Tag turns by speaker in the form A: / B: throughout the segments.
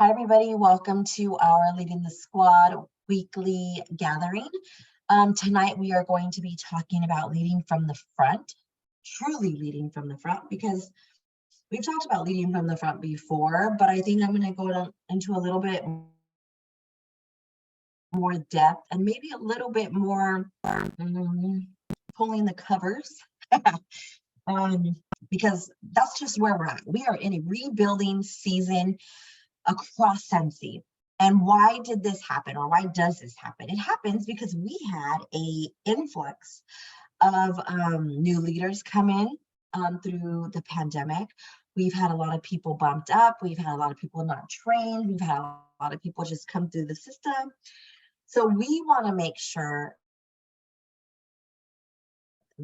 A: Hi, everybody. Welcome to our Leading the Squad weekly gathering. Tonight, we are going to be talking about leading from the front, truly leading from the front, because we've talked about leading from the front before, but I think I'm going to go into a little bit more depth and maybe a little bit more pulling the covers. Because that's just where we're at. We are in a rebuilding season across Scentsy. And why did this happen, or why does this happen? It happens because we had a influx of new leaders come in through the pandemic. We've had a lot of people bumped up. We've had a lot of people not trained. We've had a lot of people just come through the system. So we want to make sure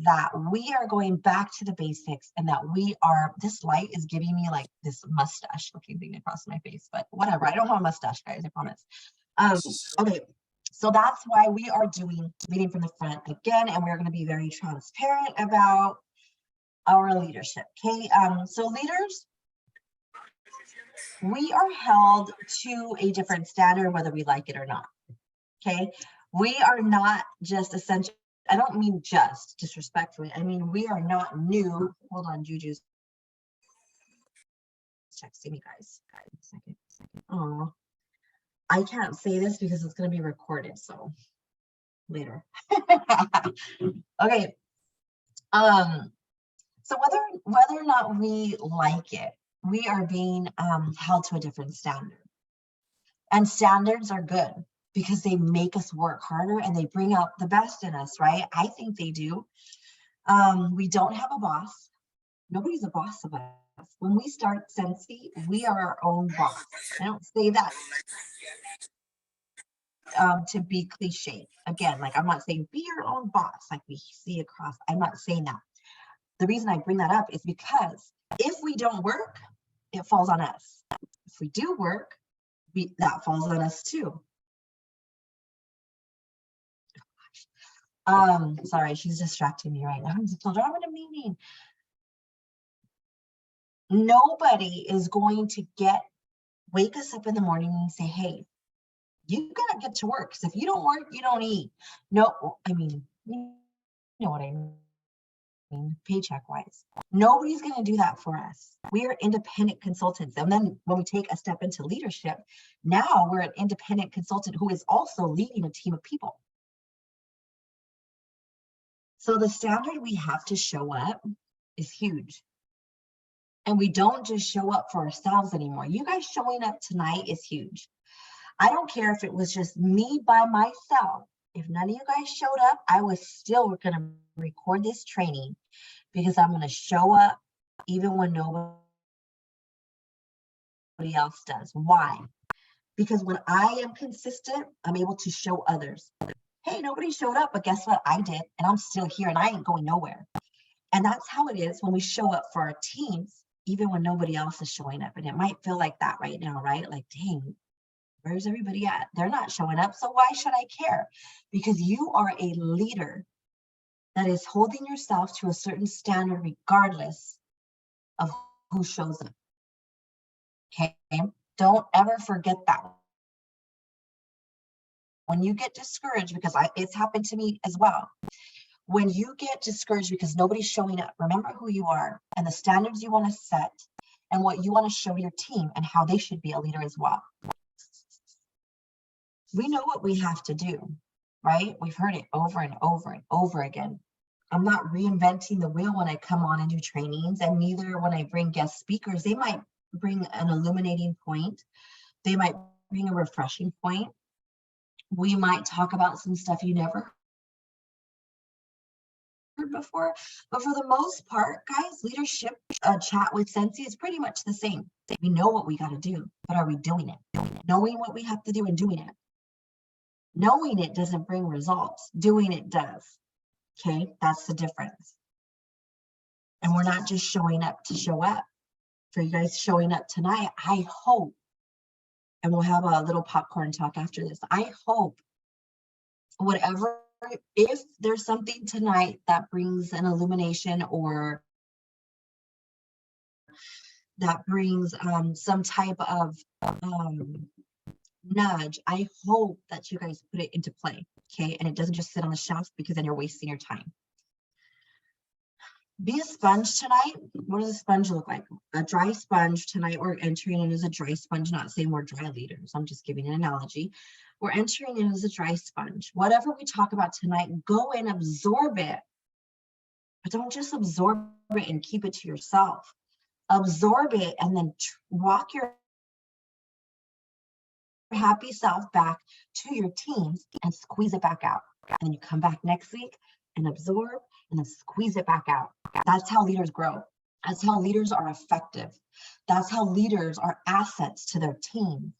A: that we are going back to the basics and that we are, this light is giving me like this mustache looking thing across my face, but whatever. I don't have a mustache, guys, I promise. Okay, so that's why we are doing leading from the front again, and we're going to be very transparent about our leadership. Okay, so leaders, we are held to a different standard whether we like it or not. Okay, we are not just essential. I don't mean just disrespectfully. I mean, we are not new. Hold on, Juju's texting me, guys. A second. Oh, I can't say this because it's going to be recorded. So later. Okay. So whether or not we like it, we are being held to a different standard. And standards are good because they make us work harder and they bring out the best in us, right? I think they do. We don't have a boss. Nobody's a boss of us. When we start Scentsy, we are our own boss. I don't say that to be cliche. Again, like I'm not saying be your own boss, like we see across. I'm not saying that. The reason I bring that up is because if we don't work, it falls on us. If we do work, that falls on us too. Sorry, she's distracting me right now. I'm in a meeting. Nobody is going to wake us up in the morning and say, hey, you gotta get to work, because if you don't work, you don't eat. No, I mean, you know what I mean, paycheck wise. Nobody's gonna do that for us. We are independent consultants. And then when we take a step into leadership, now we're an independent consultant who is also leading a team of people. So the standard we have to show up is huge. And we don't just show up for ourselves anymore. You guys showing up tonight is huge. I don't care if it was just me by myself. If none of you guys showed up, I was still going to record this training because I'm going to show up even when nobody else does. Why? Because when I am consistent, I'm able to show others. Hey, nobody showed up, but guess what? I did, and I'm still here, and I ain't going nowhere. And that's how it is when we show up for our teams, even when nobody else is showing up. And it might feel like that right now, right? Like, dang, where's everybody at? They're not showing up, so why should I care? Because you are a leader that is holding yourself to a certain standard regardless of who shows up. Okay? Don't ever forget that. When you get discouraged, because it's happened to me as well. When you get discouraged because nobody's showing up, remember who you are and the standards you want to set and what you want to show your team and how they should be a leader as well. We know what we have to do, right? We've heard it over and over and over again. I'm not reinventing the wheel when I come on and do trainings, and neither when I bring guest speakers. They might bring an illuminating point. They might bring a refreshing point. We might talk about some stuff you never heard before, but for the most part, guys, leadership chat with Scentsy is pretty much the same. We know what we got to do, but are we doing it? Knowing what we have to do and doing it. Knowing it doesn't bring results. Doing it does. Okay, that's the difference. And we're not just showing up to show up. For you guys showing up tonight, I hope, and we'll have a little popcorn talk after this, I hope whatever, if there's something tonight that brings an illumination or that brings some type of nudge, I hope that you guys put it into play, okay? And it doesn't just sit on the shelf, because then you're wasting your time. Be a sponge tonight. What does a sponge look like? A dry sponge tonight, we're entering in as a dry sponge, not saying we're dry leaders. I'm just giving an analogy. We're entering in as a dry sponge. Whatever we talk about tonight, go and absorb it. But don't just absorb it and keep it to yourself. Absorb it and then walk your happy self back to your teams and squeeze it back out. And then you come back next week and absorb and then squeeze it back out. That's how leaders grow. That's how leaders are effective. That's how leaders are assets to their team.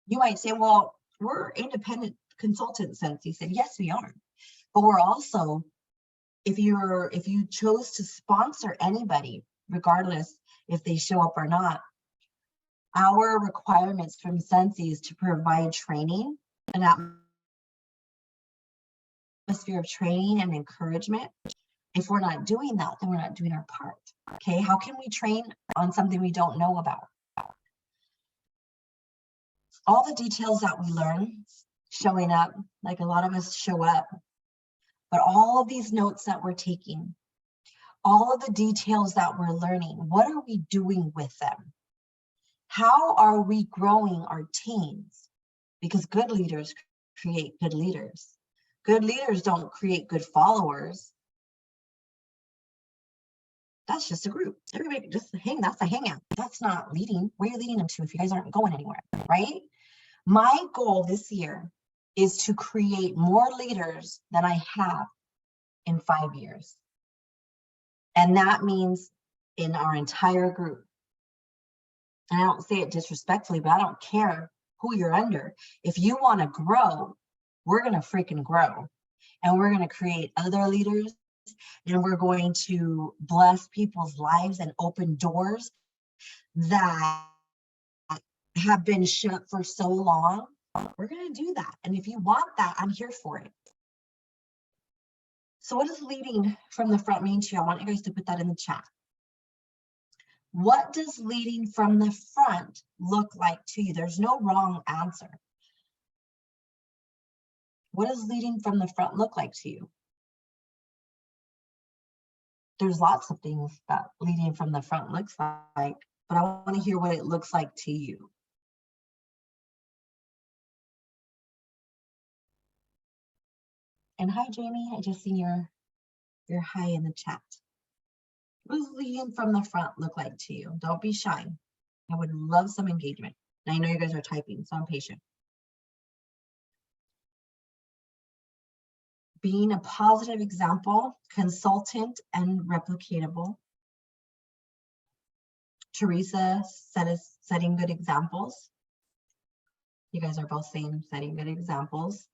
A: You might say, well, we're independent consultants, Sensi said. Yes, we are. But we're also, if you chose to sponsor anybody, regardless if they show up or not, our requirements from Sensi is to provide training, an atmosphere of training and encouragement. If we're not doing that, then we're not doing our part. Okay, how can we train on something we don't know about? All the details that we learn showing up, like a lot of us show up, but all of these notes that we're taking, all of the details that we're learning, what are we doing with them? How are we growing our teams? Because good leaders create good leaders. Good leaders don't create good followers. That's just a group. Everybody just that's a hangout. That's not leading. Where are you leading them to if you guys aren't going anywhere, right? My goal this year is to create more leaders than I have in 5 years. And that means in our entire group. And I don't say it disrespectfully, but I don't care who you're under. If you want to grow, we're going to freaking grow. And we're going to create other leaders. And we're going to bless people's lives and open doors that have been shut for so long. We're going to do that. And if you want that, I'm here for it. So what does leading from the front mean to you? I want you guys to put that in the chat. What does leading from the front look like to you? There's no wrong answer. What does leading from the front look like to you? There's lots of things that leading from the front looks like, but I want to hear what it looks like to you. And hi, Jamie. I just seen your hi in the chat. What does leading from the front look like to you? Don't be shy. I would love some engagement. And I know you guys are typing, so I'm patient. Being a positive example, consultant, and replicatable. Teresa said setting good examples. You guys are both saying setting good examples.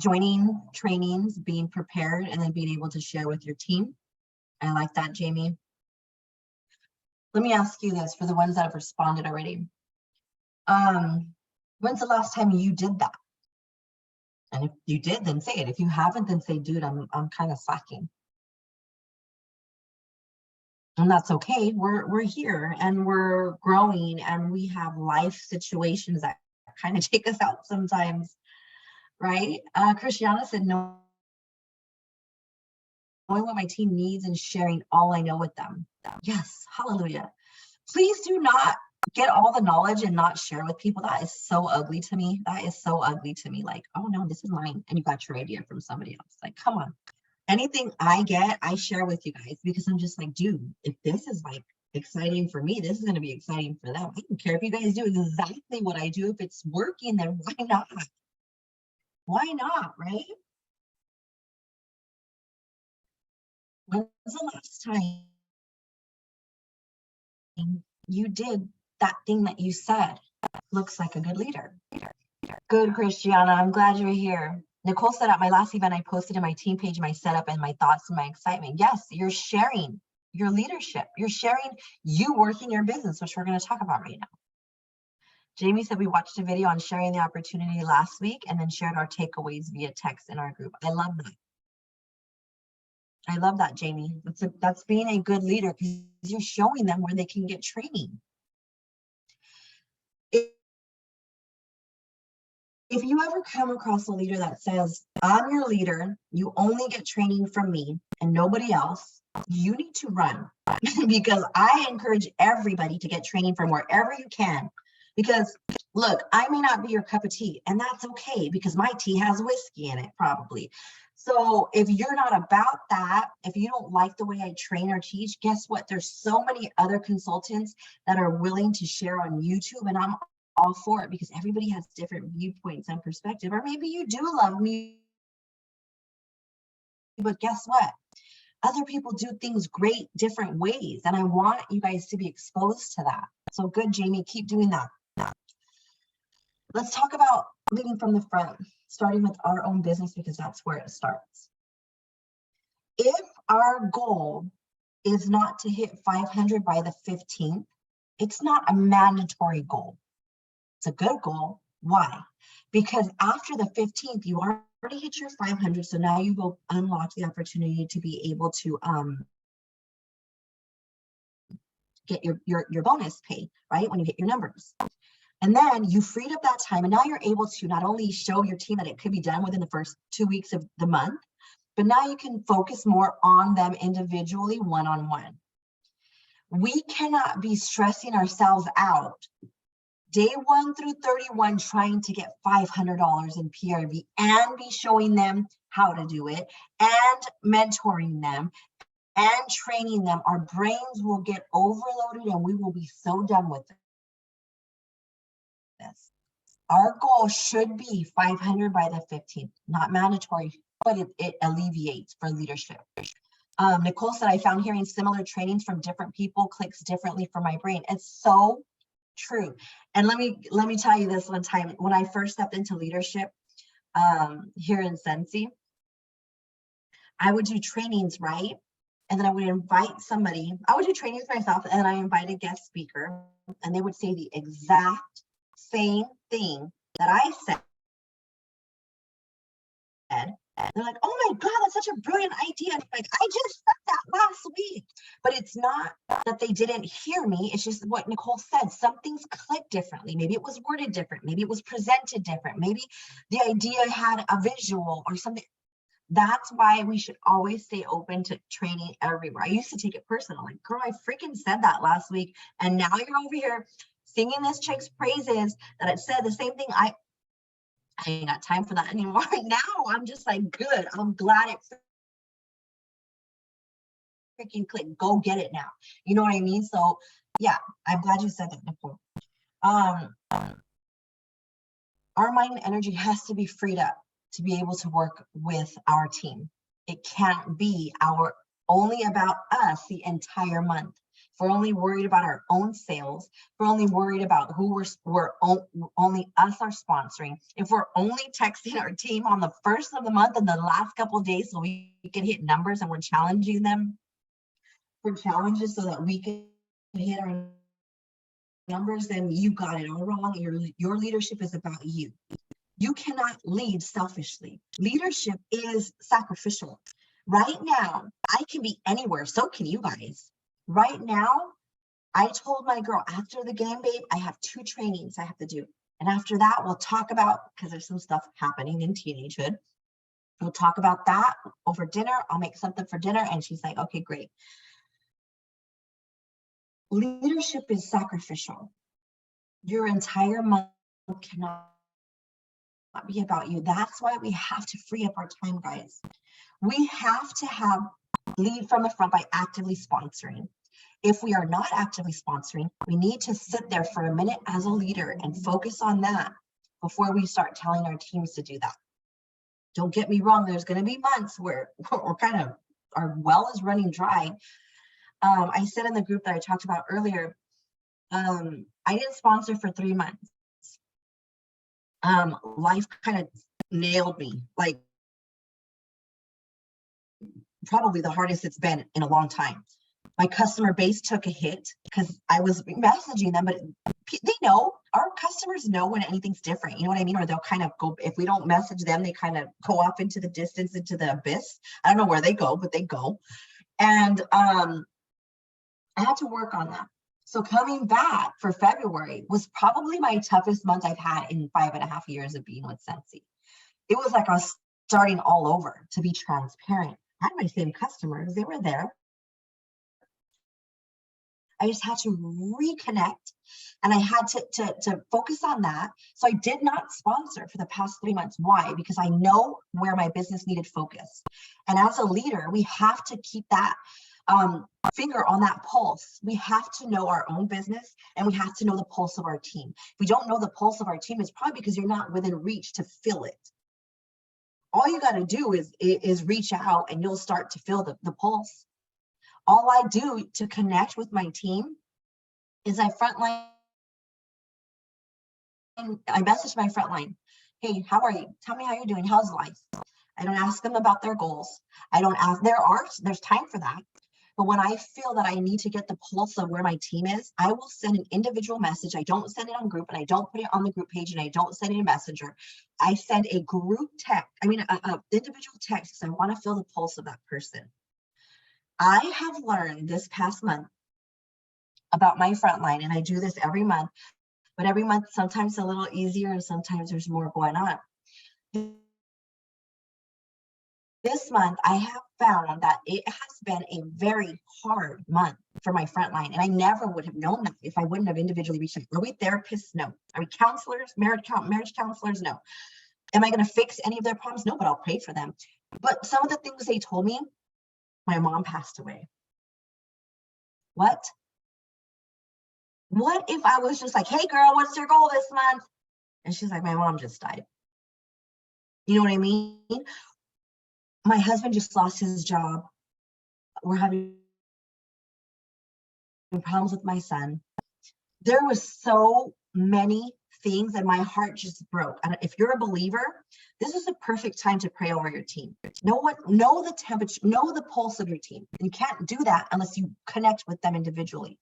A: Joining trainings, being prepared, and then being able to share with your team. I like that, Jamie. Let me ask you this for the ones that have responded already. When's the last time you did that? And if you did, then say it. If you haven't, then say, dude, I'm kind of slacking. And that's okay. We're here and we're growing and we have life situations that kind of take us out sometimes, right? Christiana said, knowing what my team needs and sharing all I know with them. Yes, hallelujah. Please do not get all the knowledge and not share with people. That is so ugly to me. That is so ugly to me. Like, oh no, this is mine. And you got your idea from somebody else. Like, come on. Anything I get, I share with you guys because I'm just like, dude, if this is like exciting for me, this is going to be exciting for them. I don't care if you guys do exactly what I do. If it's working, then why not? Why not, right? When's the last time you did that thing that you said? Looks like a good leader. Good, Christiana. I'm glad you're here. Nicole said at my last event, I posted in my team page my setup and my thoughts and my excitement. Yes, you're sharing your leadership. You're sharing you working your business, which we're going to talk about right now. Jamie said we watched a video on sharing the opportunity last week and then shared our takeaways via text in our group. I love that. I love that, Jamie. That's being a good leader, because you're showing them where they can get training. If you ever come across a leader that says, I'm your leader, you only get training from me and nobody else, you need to run. Because I encourage everybody to get training from wherever you can. Because look, I may not be your cup of tea, and that's okay, because my tea has whiskey in it, probably. So if you're not about that, if you don't like the way I train or teach, guess what? There's so many other consultants that are willing to share on YouTube, and I'm all for it, because everybody has different viewpoints and perspective. Or maybe you do love me, but guess what? Other people do things great different ways, and I want you guys to be exposed to that. So good, Jamie, keep doing that. Let's talk about leading from the front, starting with our own business, because that's where it starts. If our goal is not to hit 500 by the 15th, it's not a mandatory goal. It's a good goal. Why? Because after the 15th, you already hit your 500. So now you will unlock the opportunity to be able to get your bonus pay, right? When you hit your numbers. And then you freed up that time, and now you're able to not only show your team that it could be done within the first 2 weeks of the month, but now you can focus more on them individually, one-on-one. We cannot be stressing ourselves out day 1 through 31 trying to get $500 in PRV and be showing them how to do it and mentoring them and training them. Our brains will get overloaded and we will be so done with this. Our goal should be 500 by the 15th, not mandatory, but it alleviates for leadership. Nicole said, I found hearing similar trainings from different people clicks differently for my brain. It's so true. And let me tell you this one time, when I first stepped into leadership here in Sensi, I would do trainings, right? And then I would invite somebody, I would do trainings myself, and then I invite a guest speaker, and they would say the exact same thing that I said. They're like, oh my God, that's such a brilliant idea. I'm like, I just said that last week. But it's not that they didn't hear me. It's just what Nicole said. Some things clicked differently. Maybe it was worded different. Maybe it was presented different. Maybe the idea had a visual or something. That's why we should always stay open to training everywhere. I used to take it personal. Like, girl, I freaking said that last week. And now you're over here singing this chick's praises that it said the same thing. I ain't got time for that anymore. Now I'm just like, good. I'm glad it freaking clicked. Go get it now. You know what I mean? So yeah, I'm glad you said that, Nicole. Our mind and energy has to be freed up to be able to work with our team. It can't be only about us the entire month. If we're only worried about our own sales, if we're only worried about who only us are sponsoring, if we're only texting our team on the first of the month and the last couple of days so we can hit numbers, and we're challenging them for challenges so that we can hit our numbers, then you got it all wrong. Your leadership is about you. You cannot lead selfishly. Leadership is sacrificial. Right now, I can be anywhere. So can you guys. Right now, I told my girl, after the game, babe, I have 2 trainings I have to do. And after that, we'll talk about, because there's some stuff happening in teenagehood. We'll talk about that over dinner. I'll make something for dinner. And she's like, okay, great. Leadership is sacrificial. Your entire month cannot be about you. That's why we have to free up our time, guys. We have to lead from the front by actively sponsoring. If we are not actively sponsoring, we need to sit there for a minute as a leader and focus on that before we start telling our teams to do that. Don't get me wrong, there's going to be months where we're kind of, our well is running dry. I said in the group that I talked about earlier, I didn't sponsor for 3 months. Life kind of nailed me, like probably the hardest it's been in a long time. My customer base took a hit because I was messaging them, but they know, our customers know when anything's different. You know what I mean? Or they'll kind of go, if we don't message them, they kind of go off into the distance, into the abyss. I don't know where they go, but they go. And I had to work on that. So coming back for February was probably my toughest month I've had in 5.5 years of being with Scentsy. It was like I was starting all over, to be transparent. I had my same customers, they were there. I just had to reconnect, and I had to focus on that. So I did not sponsor for the past 3 months. Why? Because I know where my business needed focus. And as a leader, we have to keep that finger on that pulse. We have to know our own business, and we have to know the pulse of our team. If we don't know the pulse of our team, it's probably because you're not within reach to feel it. All you got to do is reach out, and you'll start to feel the pulse. All I do to connect with my team is I message my frontline. Hey, how are you? Tell me how you're doing. How's life? I don't ask them about their goals. I don't ask, there's time for that. But when I feel that I need to get the pulse of where my team is, I will send an individual message. I don't send it on group, and I don't put it on the group page, and I don't send it in Messenger. I send a group text, an individual text, because I want to feel the pulse of that person. I have learned this past month about my frontline, and I do this every month, but every month sometimes a little easier and sometimes there's more going on. This month, I have found that it has been a very hard month for my frontline, and I never would have known that if I wouldn't have individually reached out. Are we therapists? No. Are we counselors, marriage counselors? No. Am I going to fix any of their problems? No, but I'll pray for them. But some of the things they told me, my mom passed away. What if I was just like, hey girl, what's your goal this month? And she's like, my mom just died. You know what I mean? My husband just lost his job. We're having problems with my son. There was so many things, and my heart just broke. And if you're a believer, this is a perfect time to pray over your team. Know the temperature, know the pulse of your team. You can't do that unless you connect with them individually.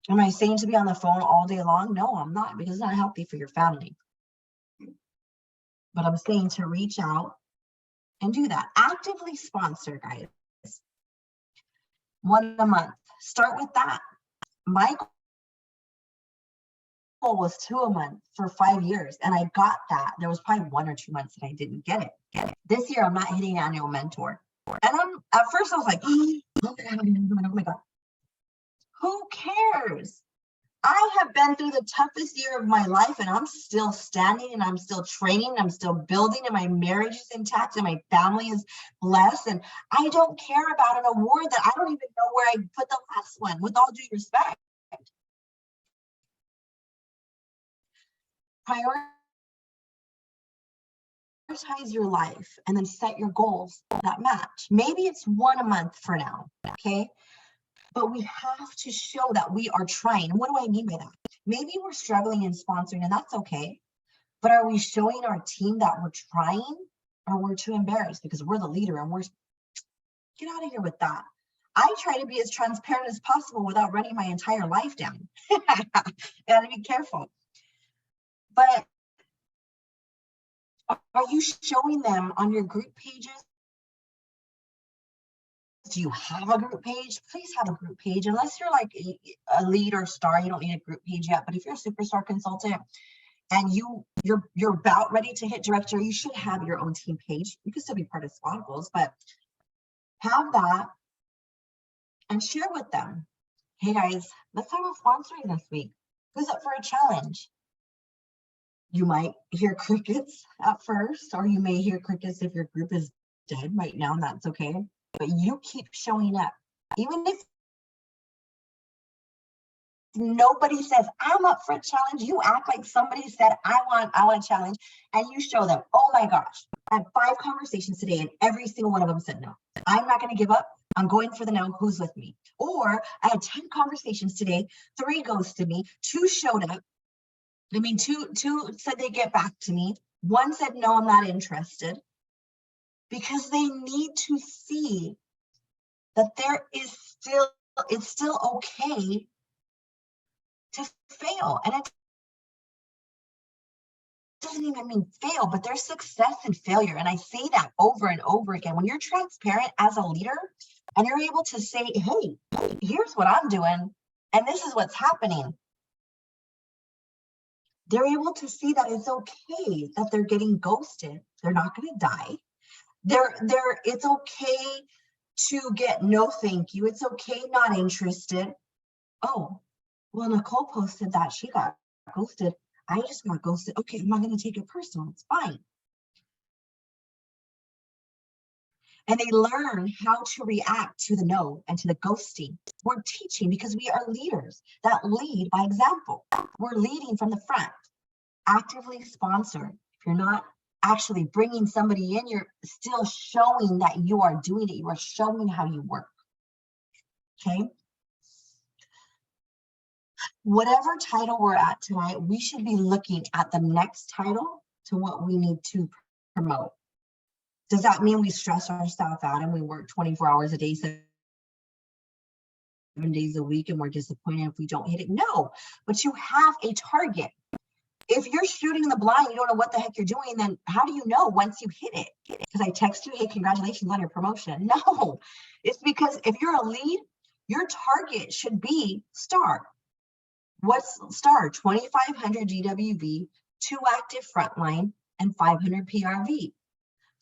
A: Am I saying to be on the phone all day long? No, I'm not, because it's not healthy for your family. But I'm saying to reach out and do that. Actively sponsor, guys. 1 a month. Start with that. My goal was 2 a month for 5 years, and I got that. There was probably 1 or 2 months that I didn't get it. This year, I'm not hitting annual mentor. And at first I was like, oh my God. Who cares? I have been through the toughest year of my life, and I'm still standing, and I'm still training, and I'm still building, and my marriage is intact, and my family is blessed. And I don't care about an award that I don't even know where I put the last one, with all due respect. Prioritize your life, and then set your goals that match. Maybe it's 1 a month for now, okay? But we have to show that we are trying. What do I mean by that? Maybe we're struggling in sponsoring, and that's okay. But are we showing our team that we're trying, or we're too embarrassed because we're the leader and we're, get out of here with that. I try to be as transparent as possible without running my entire life down. Gotta be careful. But are you showing them on your group pages? Do you have a group page? Please have a group page. Unless you're like a lead or star, you don't need a group page yet. But if you're a superstar consultant and you're about ready to hit director, you should have your own team page. You can still be part of Squadicles, but have that and share with them. Hey guys, let's talk about sponsoring this week. Who's up for a challenge? You might hear crickets at first, or you may hear crickets if your group is dead right now, and that's okay. But you keep showing up. Even if nobody says, I'm up for a challenge, you act like somebody said, I want a challenge, and you show them, oh my gosh, I had 5 conversations today, and every single one of them said no. I'm not going to give up. I'm going for the no. Who's with me? Or I had 10 conversations today, 3 ghosted me, 2 showed up. I mean, two said they get back to me. 1 said, no, I'm not interested. Because they need to see that it's still okay to fail. And it doesn't even mean fail, but there's success and failure. And I say that over and over again. When you're transparent as a leader and you're able to say, hey, here's what I'm doing, and this is what's happening, they're able to see that it's okay that they're getting ghosted. They're not going to die. It's okay to get no thank you. It's okay, not interested. Oh, well, Nicole posted that she got ghosted. I just got ghosted. Okay, I'm not going to take it personal. It's fine. And they learn how to react to the no and to the ghosting. We're teaching because we are leaders that lead by example. We're leading from the front. Actively sponsor. If you're not actually bringing somebody in, you're still showing that you are doing it. You are showing how you work. Okay. Whatever title we're at tonight, we should be looking at the next title to what we need to promote. Does that mean we stress our staff out and we work 24 hours a day, 7 days a week, and we're disappointed if we don't hit it? No, but you have a target. If you're shooting in the blind, you don't know what the heck you're doing, then how do you know once you hit it? Because I text you, hey, congratulations on your promotion. No, it's because if you're a lead, your target should be star. What's star? 2,500 GWV, 2 active frontline, and 500 PRV.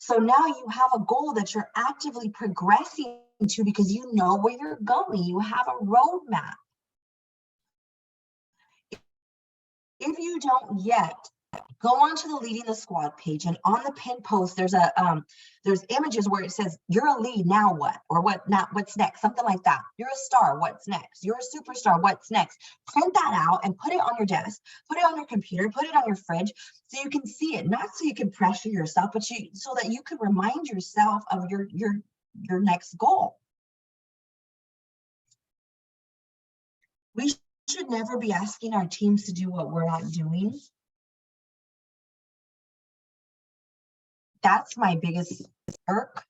A: So now you have a goal that you're actively progressing to because you know where you're going. You have a roadmap. If you don't yet, go onto the Leading the Squad page, and on the pinned post, there's images where it says, you're a lead, now what? Or what's next? Something like that. You're a star, what's next? You're a superstar, what's next? Print that out and put it on your desk, put it on your computer, put it on your fridge so you can see it, not so you can pressure yourself, but so that you can remind yourself of your next goal. We should never be asking our teams to do what we're not doing. That's my biggest irk.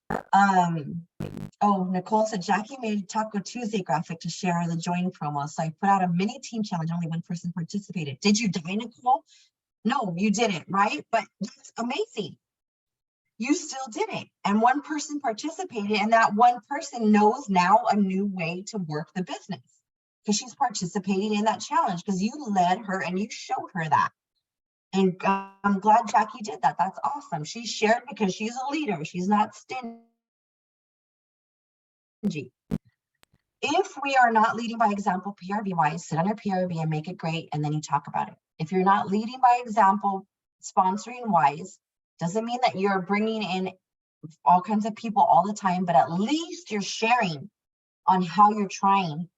A: Oh, Nicole said Jackie made a Taco Tuesday graphic to share the join promo. So I put out a mini team challenge. Only one person participated. Did you die, Nicole? No, you didn't, right? But that's amazing. You still did it. And one person participated, and that one person knows now a new way to work the business because she's participating in that challenge because you led her and you showed her that. And I'm glad Jackie did that. That's awesome. She shared because she's a leader. She's not stingy. If we are not leading by example, PRV wise, sit on your PRV and make it great, and then you talk about it. If you're not leading by example, sponsoring wise, doesn't mean that you're bringing in all kinds of people all the time, but at least you're sharing on how you're trying.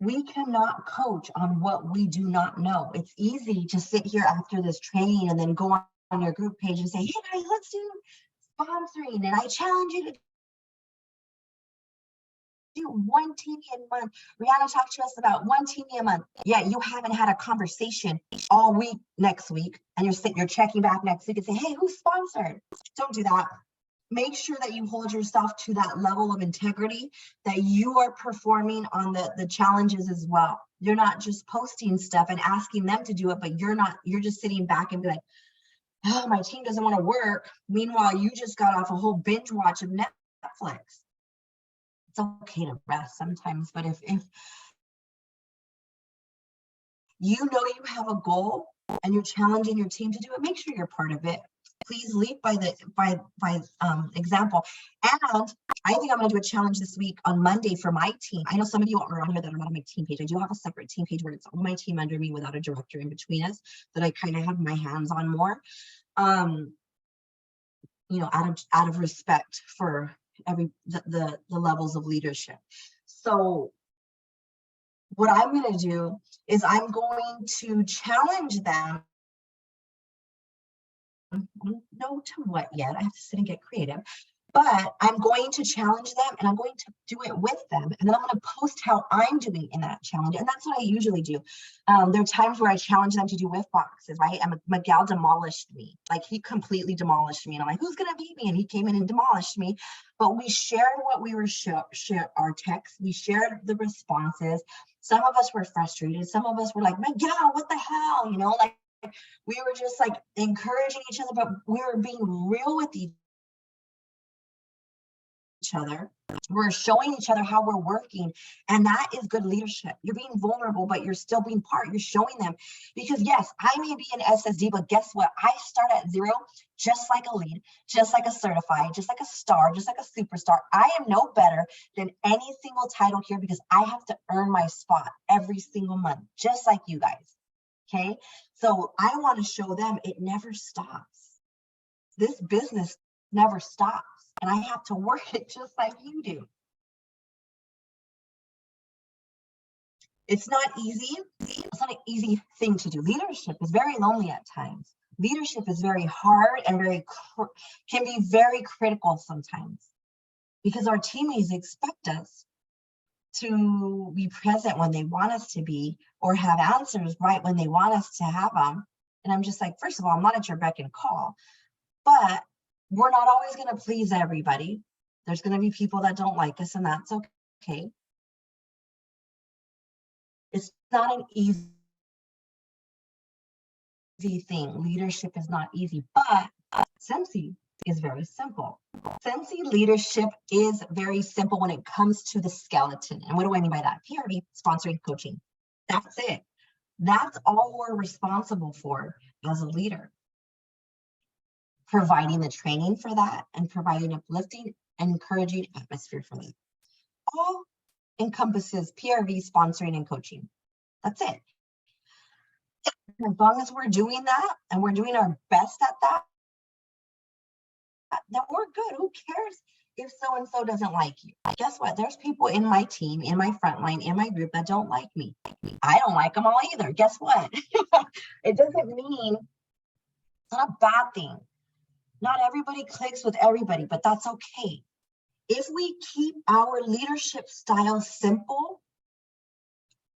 A: We cannot coach on what we do not know. It's easy to sit here after this training and then go on your group page and say, hey guys, let's do sponsoring. And I challenge you to do 1 TV a month. Rihanna talked to us about 1 TV a month. Yeah, you haven't had a conversation all week next week, and you're checking back next week and say, hey, who's sponsored? Don't do that. Make sure that you hold yourself to that level of integrity, that you are performing on the challenges as well. You're not just posting stuff and asking them to do it, but you're just sitting back and be like, oh, my team doesn't want to work. Meanwhile, you just got off a whole binge watch of Netflix. It's okay to rest sometimes, but if you know you have a goal and you're challenging your team to do it, make sure you're part of it. Please lead by example. And I think I'm going to do a challenge this week on Monday for my team. I know some of you are on here that are not on my team page. I do have a separate team page where it's all my team under me without a director in between us that I kind of have my hands on more. You know, out of respect for the levels of leadership. So what I'm going to do is I'm going to challenge them. No to what yet? I have to sit and get creative. But I'm going to challenge them and I'm going to do it with them. And then I'm going to post how I'm doing in that challenge. And that's what I usually do. There are times where I challenge them to do whiff boxes, right? And Miguel demolished me. Like, he completely demolished me. And I'm like, who's going to beat me? And he came in and demolished me. But we shared what we were shared our texts. We shared the responses. Some of us were frustrated. Some of us were like, Miguel, what the hell? You know, like, we were just like encouraging each other, but we were being real with each other. We're showing each other how we're working, and that is good leadership. You're being vulnerable, but you're still being part. You're showing them, because yes, I may be an SSD, but guess what? I start at zero, just like a lead, just like a certified, just like a star, just like a superstar. I am no better than any single title here, because I have to earn my spot every single month, just like you guys. Okay, so I want to show them it never stops. This business never stops. And I have to work it just like you do. It's not easy. It's not an easy thing to do. Leadership is very lonely at times. Leadership is very hard and can be very critical sometimes, because our teammates expect us to be present when they want us to be, or have answers right when they want us to have them. And I'm just like, first of all, I'm not at your beck and call, but we're not always going to please everybody. There's going to be people that don't like us, and that's okay. It's not an easy thing. Leadership is not easy, but Scentsy is very simple. Scentsy leadership is very simple when it comes to the skeleton. And what do I mean by that? PRV, sponsoring, coaching. That's it. That's all we're responsible for as a leader. Providing the training for that, and providing uplifting and encouraging atmosphere for that. All encompasses PRV, sponsoring, and coaching. That's it. As long as we're doing that and we're doing our best at that, then we're good. Who cares if so-and-so doesn't like you? Guess what? There's people in my team, in my frontline, in my group that don't like me. I don't like them all either. Guess what? It doesn't mean, it's not a bad thing. Not everybody clicks with everybody, but that's okay. If we keep our leadership style simple,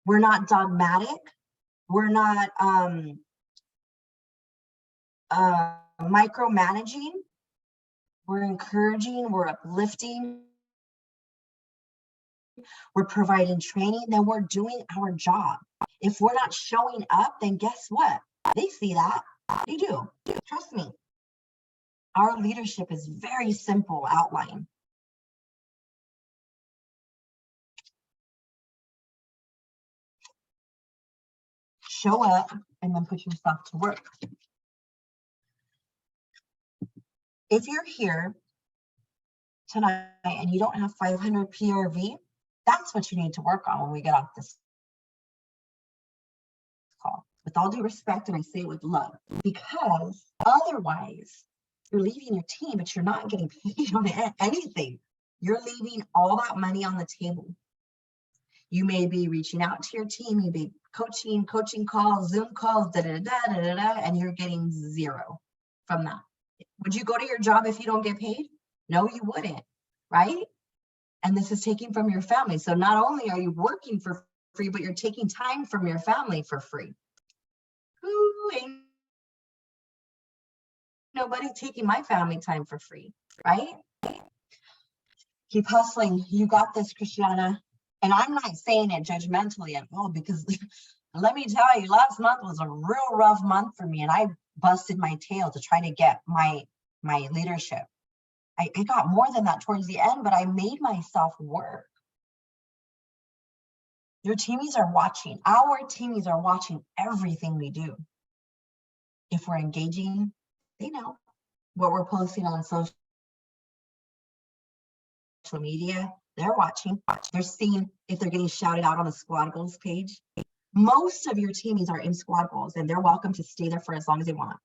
A: we're not dogmatic, we're not micromanaging, we're encouraging, we're uplifting, we're providing training, then we're doing our job. If we're not showing up, then guess what? They see that. They do. Trust me. Our leadership is very simple outline. Show up and then put yourself to work. If you're here tonight and you don't have 500 PRV, that's what you need to work on when we get off this call. With all due respect, and I say it with love, because otherwise you're leaving your team, but you're not getting paid on anything. You're leaving all that money on the table. You may be reaching out to your team, you may be coaching calls, Zoom calls, and you're getting zero from that. Would you go to your job if you don't get paid? No, you wouldn't, right? And this is taking from your family. So not only are you working for free, but you're taking time from your family for free. Who ain't nobody taking my family time for free, right? Keep hustling. You got this, Christiana. And I'm not saying it judgmentally at all, because let me tell you, last month was a real rough month for me, and I busted my tail to try to get my leadership. I got more than that towards the end, but I made myself work. Your teamies are watching. Our teamies are watching everything we do. If we're engaging, they know what we're posting on social media. They're watching. They're seeing if they're getting shouted out on the squad goals page. Most of your teamies are in squad goals, and they're welcome to stay there for as long as they want.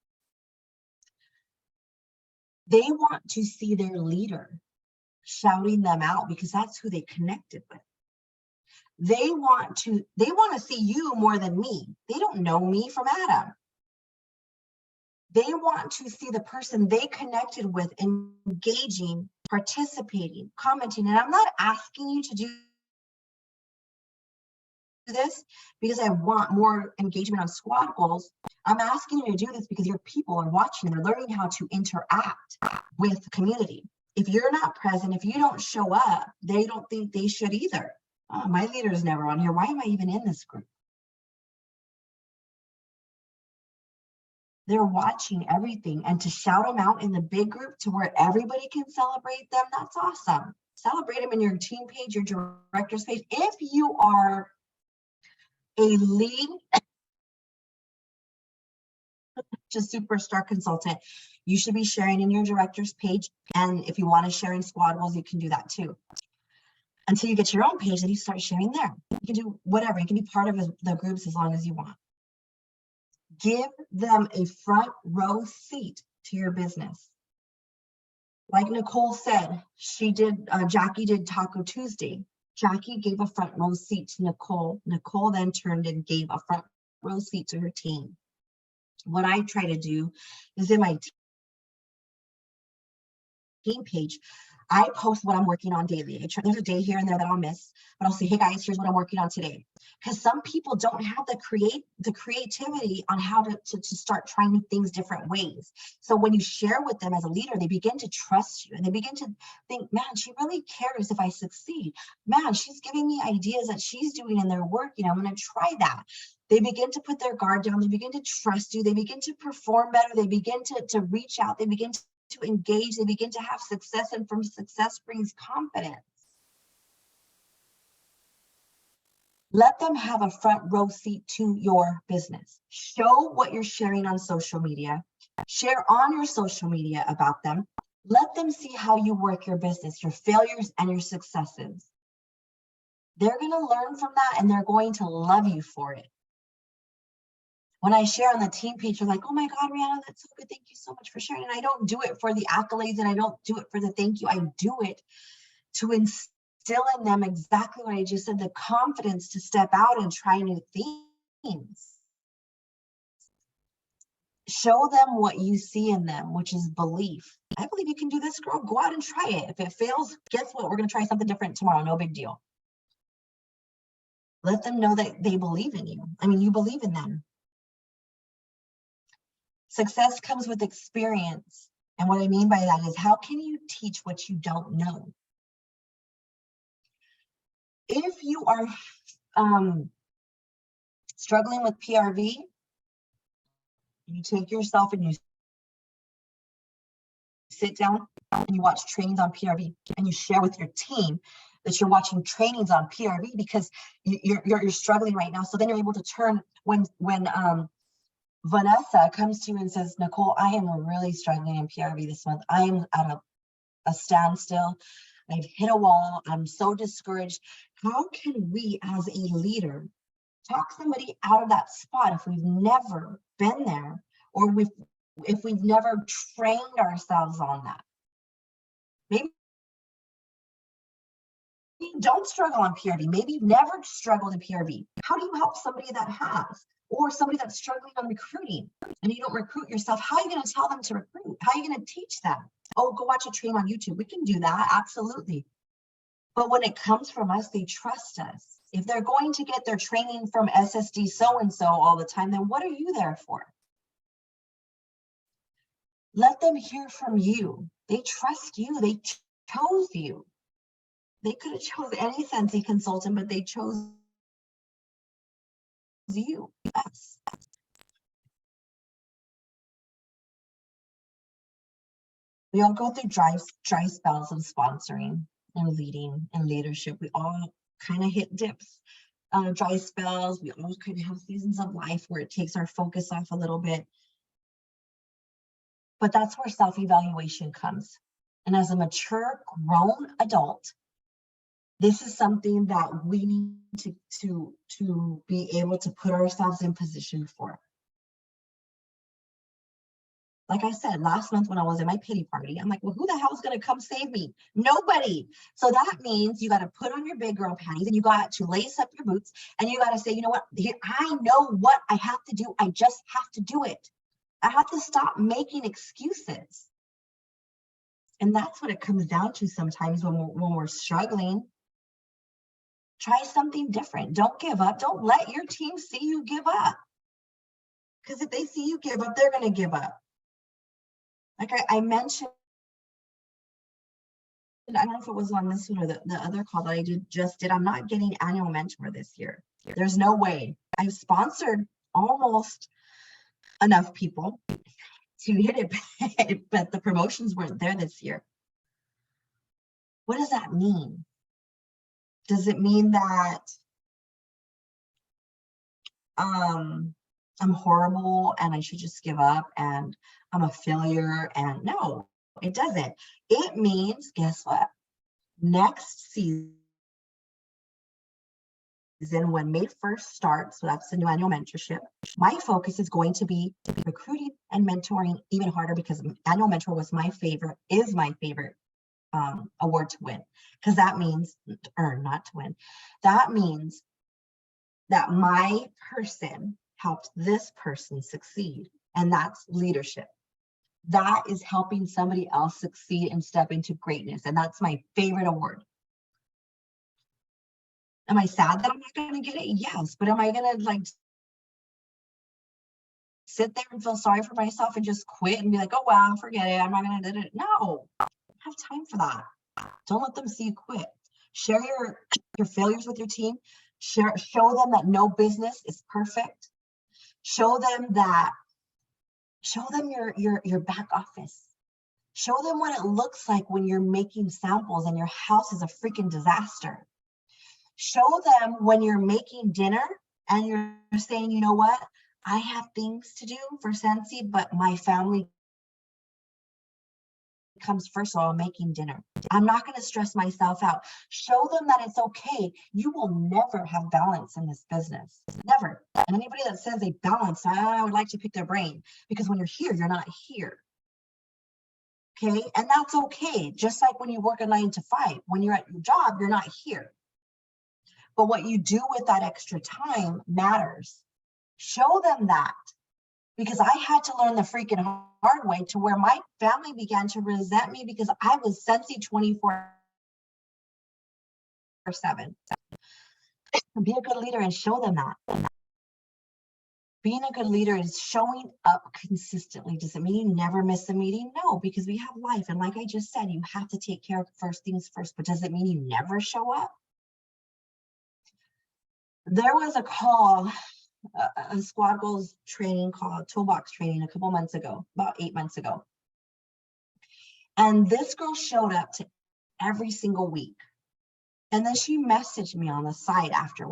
A: They want to see their leader shouting them out, because that's who they connected with. They want to see you more than me. They don't know me from Adam. They want to see the person they connected with engaging participating, commenting. And I'm not asking you to do this because I want more engagement on squad goals. I'm asking you to do this because your people are watching and they're learning how to interact with the community. If you're not present, if you don't show up, they don't think they should either. Oh, my leader is never on here. Why am I even in this group? They're watching everything, and to shout them out in the big group to where everybody can celebrate them, that's awesome. Celebrate them in your team page, your director's page. If you are a lead, just superstar consultant, you should be sharing in your director's page. And if you want to share in squad goals, you can do that too. Until you get your own page, then you start sharing there. You can do whatever. You can be part of the groups as long as you want. Give them a front row seat to your business. Like Nicole said, Jackie did Taco Tuesday. Jackie gave a front row seat to Nicole. Nicole then turned and gave a front row seat to her team. What I try to do is in my team page, I post what I'm working on daily. There's a day here and there that I'll miss, but I'll say, hey guys, here's what I'm working on today. Because some people don't have the creativity on how to start trying things different ways. So when you share with them as a leader, they begin to trust you and they begin to think, man, she really cares if I succeed. Man, she's giving me ideas that she's doing and they're working. I'm going to try that. They begin to put their guard down. They begin to trust you. They begin to perform better. They begin to reach out. They begin to engage. They begin to have success, and from success brings confidence. Let them have a front row seat to your business. Show what you're sharing on social media. Share on your social media about them. Let them see how you work your business, your failures and your successes. They're going to learn from that and they're going to love you for it. When I share on the team page, they're like, oh my God, Rihanna, that's so good. Thank you so much for sharing. And I don't do it for the accolades and I don't do it for the thank you. I do it to instill in them exactly what I just said, the confidence to step out and try new things. Show them what you see in them, which is belief. I believe you can do this, girl. Go out and try it. If it fails, guess what? We're going to try something different tomorrow. No big deal. Let them know that they believe in you. I mean, you believe in them. Success comes with experience. And what I mean by that is, how can you teach what you don't know? If you are struggling with PRV, you take yourself and you sit down and you watch trainings on PRV and you share with your team that you're watching trainings on PRV because you're struggling right now. So then you're able to turn when Vanessa comes to you and says, Nicole, I am really struggling in PRV this month. I am at a standstill. I've hit a wall. I'm so discouraged. How can we as a leader talk somebody out of that spot if we've never been there, or if we've never trained ourselves on that? Maybe you don't struggle on PRV. Maybe you've never struggled in PRV. How do you help somebody that has? Or somebody that's struggling on recruiting and you don't recruit yourself? How are you going to tell them to recruit? How are you going to teach them? Oh, go watch a train on YouTube. We can do that, absolutely. But when it comes from us, they trust us. If they're going to get their training from SSD so-and-so all the time, then what are you there for? Let them hear from you. They trust you. They chose you. They could have chose any Scentsy consultant, but they chose you, us. We all go through dry spells of sponsoring and leading and leadership. We all kind of hit dips, dry spells. We all kind of have seasons of life where it takes our focus off a little bit. But that's where self-evaluation comes. And as a mature, grown adult, this is something that we need to be able to put ourselves in position for. Like I said, last month when I was at my pity party, I'm like, well, who the hell is going to come save me? Nobody. So that means you got to put on your big girl panties and you got to lace up your boots and you got to say, you know what? I know what I have to do. I just have to do it. I have to stop making excuses. And that's what it comes down to sometimes when we're struggling. Try something different. Don't give up. Don't let your team see you give up. Because if they see you give up, they're going to give up. Like I mentioned, I don't know if it was on this one or the other call that I just did. I'm not getting annual mentor this year. There's no way. I've sponsored almost enough people to hit it, but the promotions weren't there this year. What does that mean? Does it mean that I'm horrible and I should just give up and I'm a failure? And no, it doesn't. It means, guess what? Next season, when May 1st starts, so that's the new annual mentorship, my focus is going to be recruiting and mentoring even harder, because annual mentor was my favorite, is my favorite award to win, because that means to earn, not to win. That means that my person helped this person succeed, and that's leadership. That is helping somebody else succeed and step into greatness, and that's my favorite award. Am I sad that I'm not going to get it? Yes, but am I going to like sit there and feel sorry for myself and just quit and be like, oh wow, forget it, I'm not going to do it? No, I don't have time for that. Don't let them see you quit. Share your failures with your team. Show them that no business is perfect. Show them your back office. Show them what it looks like when you're making samples and your house is a freaking disaster. Show them when you're making dinner and you're saying, you know what, I have things to do for Scentsy, but my family comes first, so I'm making dinner. I'm not going to stress myself out. Show them that it's okay. You will never have balance in this business. Never. And anybody that says they balance, I would like to pick their brain, because when you're here, you're not here. Okay. And that's okay. Just like when you work a 9 to 5, when you're at your job, you're not here. But what you do with that extra time matters. Show them that. Because I had to learn the freaking hard way, to where my family began to resent me because I was Scentsy 24/7. Be a good leader and show them that. Being a good leader is showing up consistently. Does it mean you never miss a meeting? No, because we have life. And like I just said, you have to take care of first things first. But does it mean you never show up? There was a call, a squad goals training call, toolbox training, a couple months ago, about 8 months ago. And this girl showed up to every single week. And then she messaged me on the side after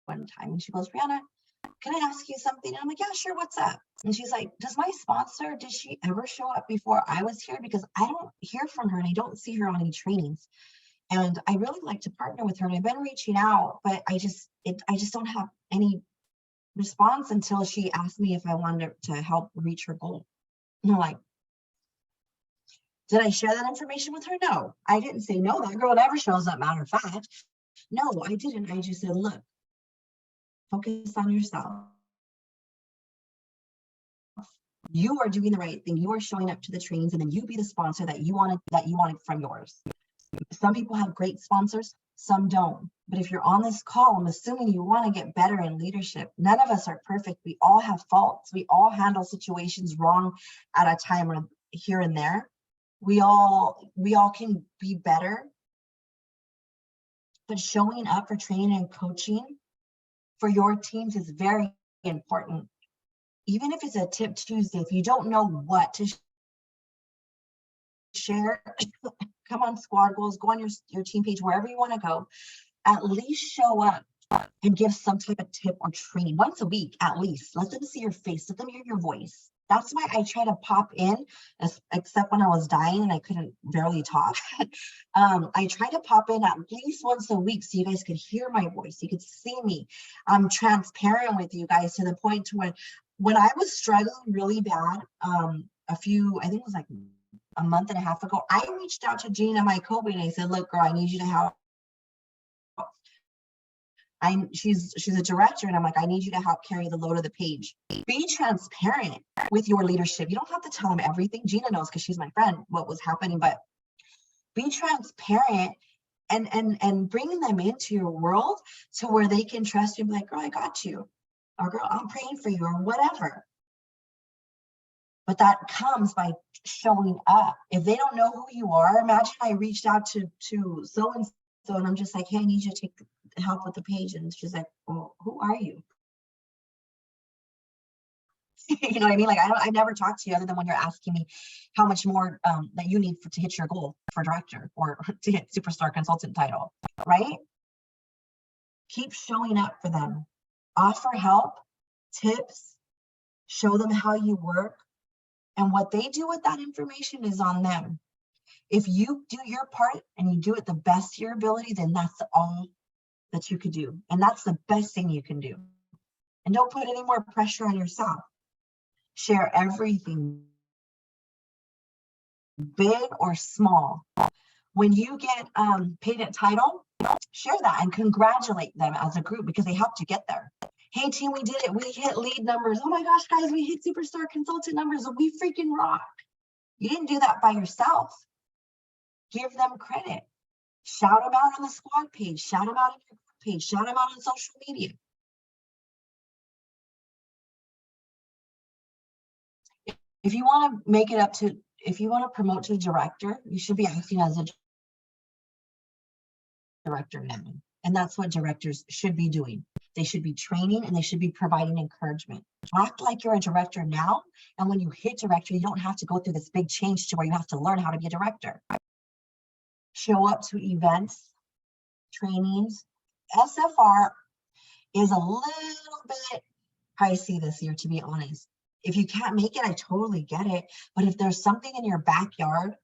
A: one time. And she goes, Brianna, can I ask you something? And I'm like, yeah, sure. What's up? And she's like, does my sponsor, did she ever show up before I was here? Because I don't hear from her and I don't see her on any trainings. And I really like to partner with her. And I've been reaching out, but I just don't have any response until she asked me if I wanted to help reach her goal. And I'm like, did I share that information with her? No, I didn't say no. That girl never shows up, matter of fact. No, I didn't. I just said, look, focus on yourself. You are doing the right thing. You are showing up to the trainings, and then you be the sponsor that you wanted from yours. Some people have great sponsors, some don't. But if you're on this call, I'm assuming you want to get better in leadership. None of us are perfect. We all have faults. We all handle situations wrong at a time or here and there. We all can be better. But showing up for training and coaching for your teams is very important. Even if it's a Tip Tuesday, if you don't know what to share, come on Squad Goals, go on your team page, wherever you want to go. At least show up and give some type of tip or training once a week, at least. Let them see your face, let them hear your voice. That's why I try to pop in, except when I was dying and I couldn't barely talk. I try to pop in at least once a week so you guys could hear my voice, you could see me. I'm transparent with you guys to the point to when I was struggling really bad, I think it was like a month and a half ago, I reached out to Gina, my Kobe, and I said, look, girl, I need you to help she's a director, and I'm like, I need you to help carry the load of the page. Be transparent with your leadership. You don't have to tell them everything. Gina knows because she's my friend what was happening, but be transparent and bringing them into your world to where they can trust you and be like, girl, I got you, or girl, I'm praying for you, or whatever. But that comes by showing up. If they don't know who you are, imagine I reached out to so-and-so and I'm just like, hey, I need you to take help with the page. And she's like, well, who are you? You know what I mean? Like, I've never talked to you other than when you're asking me how much more that you need to hit your goal for director or to hit superstar consultant title, right? Keep showing up for them. Offer help, tips, show them how you work. And what they do with that information is on them. If you do your part and you do it the best of your ability, then that's all that you could do. And that's the best thing you can do. And don't put any more pressure on yourself. Share everything, big or small. When you get paid at title, share that and congratulate them as a group because they helped you get there. Hey team, we did it. We hit lead numbers. Oh my gosh, guys, we hit superstar consultant numbers. We freaking rock. You didn't do that by yourself. Give them credit. Shout them out on the squad page. Shout them out on your group page. Shout them out on social media. If you want to make it up to, if you want to promote to director, you should be acting as a director now. And that's what directors should be doing. They should be training and they should be providing encouragement. Act like you're a director now. And when you hit director, you don't have to go through this big change to where you have to learn how to be a director. Show up to events, trainings. SFR is a little bit pricey this year, to be honest. If you can't make it, I totally get it. But if there's something in your backyard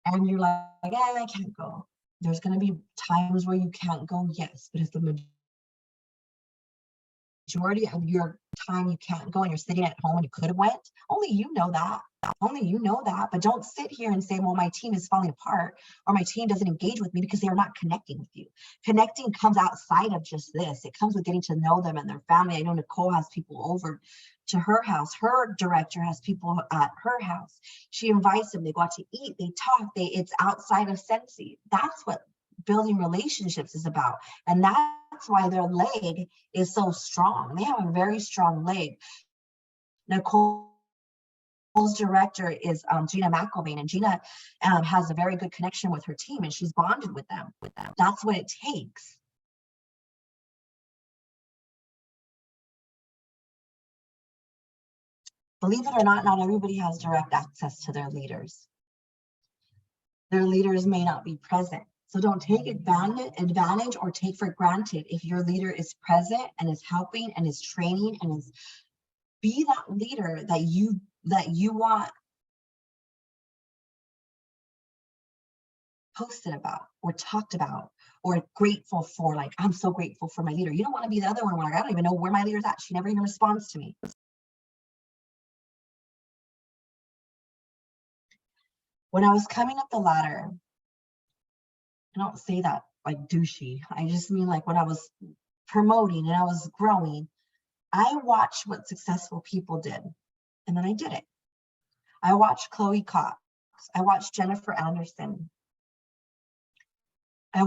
A: and you're like, I can't go. There's going to be times where you can't go, yes. But if the majority of your time you can't go and you're sitting at home and you could have went, only you know that. Only you know that. But don't sit here and say, well, my team is falling apart or my team doesn't engage with me because they're not connecting with you. Connecting comes outside of just this. It comes with getting to know them and their family. I know Nicole has people over to her house. Her director has people at her house. She invites them. They go out to eat. They talk. It's outside of Scentsy. That's what building relationships is about. And that's why their leg is so strong. They have a very strong leg. Nicole's director is Gina McElvain, and Gina has a very good connection with her team, and she's bonded with them. That's what it takes. Believe it or not everybody has direct access to their leaders. Their leaders may not be present. So don't take advantage or take for granted if your leader is present and is helping and is training and is be that leader that you want posted about or talked about or grateful for. Like, I'm so grateful for my leader. You don't want to be the other one where like, I don't even know where my leader's at. She never even responds to me. When I was coming up the ladder, I don't say that like douchey. I just mean like when I was promoting and I was growing, I watched what successful people did, and then I did it. I watched Chloe Cox. I watched Jennifer Anderson. I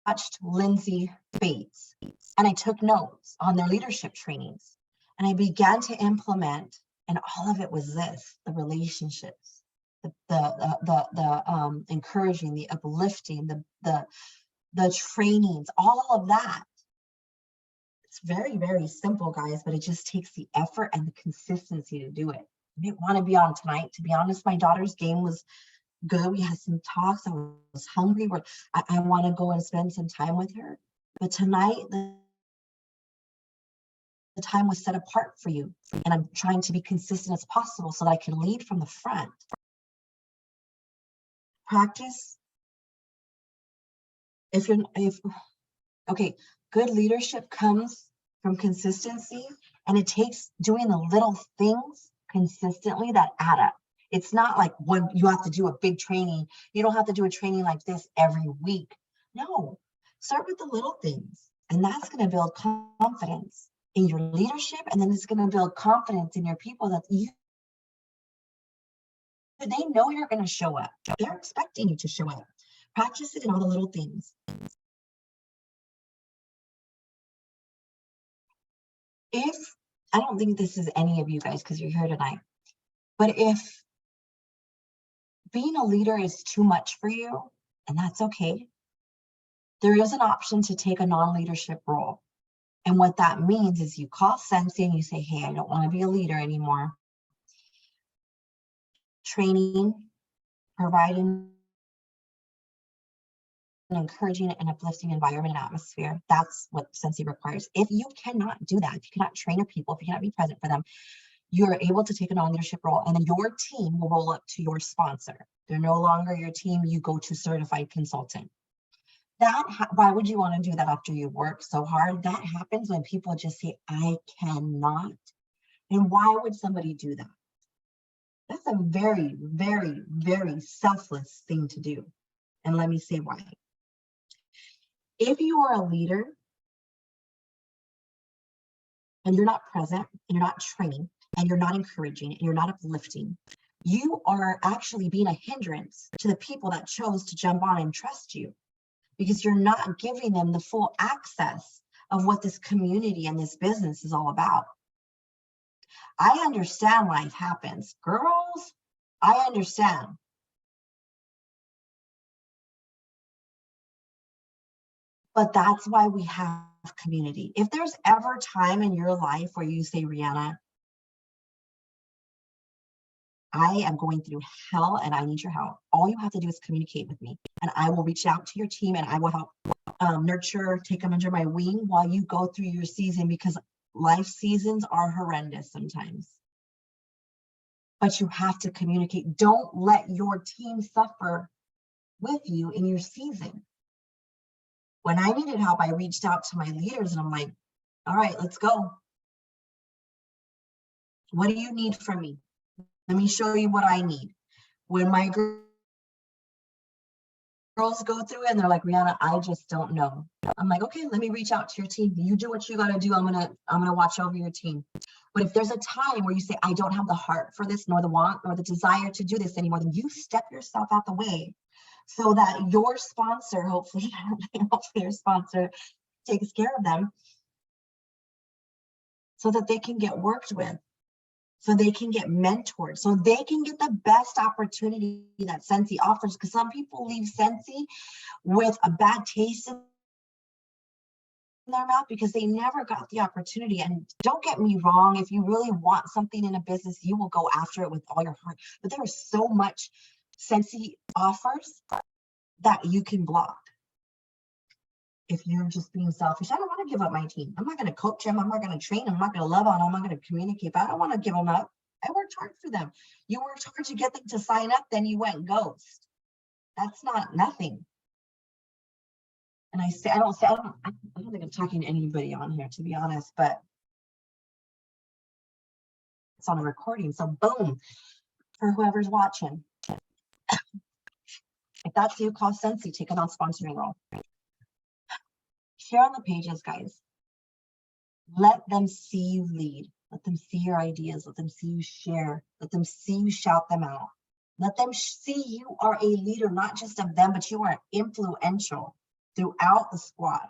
A: watched Lindsay Bates, and I took notes on their leadership trainings, and I began to implement, and all of it was this: the relationships, the encouraging, the uplifting, the trainings, all of that. It's very, very simple, guys, but it just takes the effort and the consistency to do it. I didn't want to be on tonight. To be honest, my daughter's game was good. We had some talks. I was hungry. I want to go and spend some time with her. But tonight, the time was set apart for you. And I'm trying to be consistent as possible so that I can lead from the front. Practice. Okay, good leadership comes from consistency, and it takes doing the little things consistently that add up. It's not like when you have to do a big training. You don't have to do a training like this every week. No, Start with the little things, and that's going to build confidence in your leadership, and then it's going to build confidence in your people that they know you're going to show up. They're expecting you to show up. Practice it in all the little things. If, I don't think this is any of you guys because you're here tonight, but if being a leader is too much for you, and that's okay, there is an option to take a non-leadership role. And what that means is you call Scentsy and you say, hey, I don't want to be a leader anymore. Training, providing an encouraging and uplifting environment and atmosphere. That's what Scentsy requires. If you cannot do that, if you cannot train your people, if you cannot be present for them, you're able to take a non-leadership role, and then your team will roll up to your sponsor. They're no longer your team. You go to certified consultant. Why would you want to do that after you work so hard? That happens when people just say, I cannot. And why would somebody do that? That's a very, very, very selfless thing to do. And let me say why. If you are a leader and you're not present and you're not training and you're not encouraging and you're not uplifting, you are actually being a hindrance to the people that chose to jump on and trust you, because you're not giving them the full access of what this community and this business is all about. I understand life happens. Girls, I understand. But that's why we have community. If there's ever time in your life where you say, Rihanna, I am going through hell and I need your help, all you have to do is communicate with me, and I will reach out to your team and I will help nurture, take them under my wing while you go through your season, because life seasons are horrendous sometimes. But you have to communicate. Don't let your team suffer with you in your season. When I needed help, I reached out to my leaders and I'm like, all right, let's go. What do you need from me? Let me show you what I need. When my girls go through it and they're like, Rihanna, I just don't know. I'm like, okay, let me reach out to your team. You do what you got to do. I'm gonna watch over your team. But if there's a time where you say, I don't have the heart for this, nor the want, nor the desire to do this anymore, then you step yourself out the way so that your sponsor, hopefully your sponsor takes care of them so that they can get worked with, so they can get mentored, so they can get the best opportunity that Scentsy offers. Because some people leave Scentsy with a bad taste in their mouth because they never got the opportunity. And don't get me wrong, if you really want something in a business, you will go after it with all your heart. But there is so much Scentsy offers that you can block if you're just being selfish. I don't want to give up my team. I'm not going to coach them. I'm not going to train them. I'm not going to love on them. I'm not going to communicate. But I don't want to give them up. I worked hard for them. You worked hard to get them to sign up, then you went ghost. That's not nothing. And I don't think I'm talking to anybody on here, to be honest, but it's on a recording. So boom, for whoever's watching. If that's you, call Scentsy, take it on sponsoring role. Share on the pages, guys. Let them see you lead. Let them see your ideas. Let them see you share. Let them see you shout them out. Let them see you are a leader, not just of them, but you are influential throughout the squad.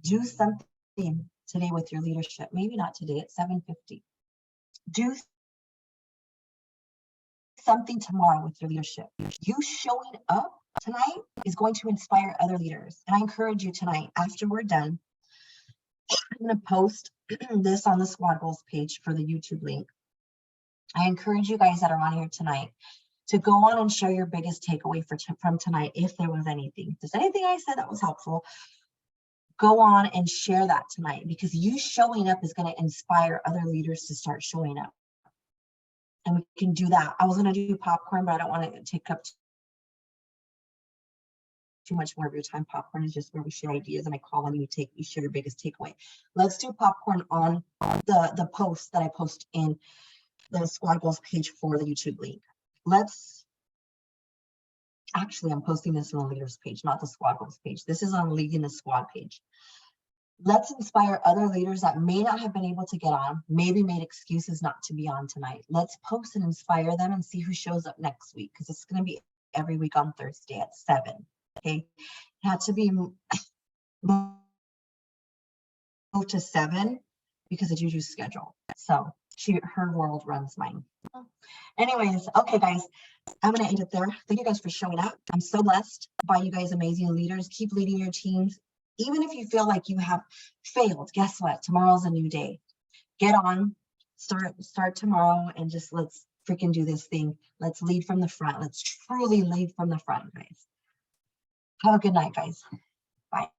A: Do something today with your leadership. Maybe not today at 7:50. Do something tomorrow with your leadership. You showing up tonight is going to inspire other leaders. And I encourage you tonight, after we're done, I'm going to post this on the Squad Goals page for the YouTube link. I encourage you guys that are on here tonight to go on and share your biggest takeaway from tonight, if there was anything. If there's anything I said that was helpful, go on and share that tonight, because you showing up is going to inspire other leaders to start showing up. And we can do that. I was going to do popcorn, but I don't want to take up too much more of your time. Popcorn is just where we share ideas and I call on you, you share your biggest takeaway. Let's do popcorn on the post that I post in the Squad Goals page for the YouTube link. Let's Actually, I'm posting this on the leaders page, not the squad goals page. This is on leading the squad page. Let's inspire other leaders that may not have been able to get on, maybe made excuses not to be on tonight. Let's post and inspire them and see who shows up next week, because it's going to be every week on Thursday at 7. Okay, it had to be moved to 7 because of Juju's schedule. So her world runs mine. Anyways, okay, guys, I'm going to end it there. Thank you guys for showing up. I'm so blessed by you guys, amazing leaders. Keep leading your teams. Even if you feel like you have failed, guess what? Tomorrow's a new day. Get on, start tomorrow, and just let's freaking do this thing. Let's lead from the front. Let's truly lead from the front, guys. Have a good night, guys. Bye.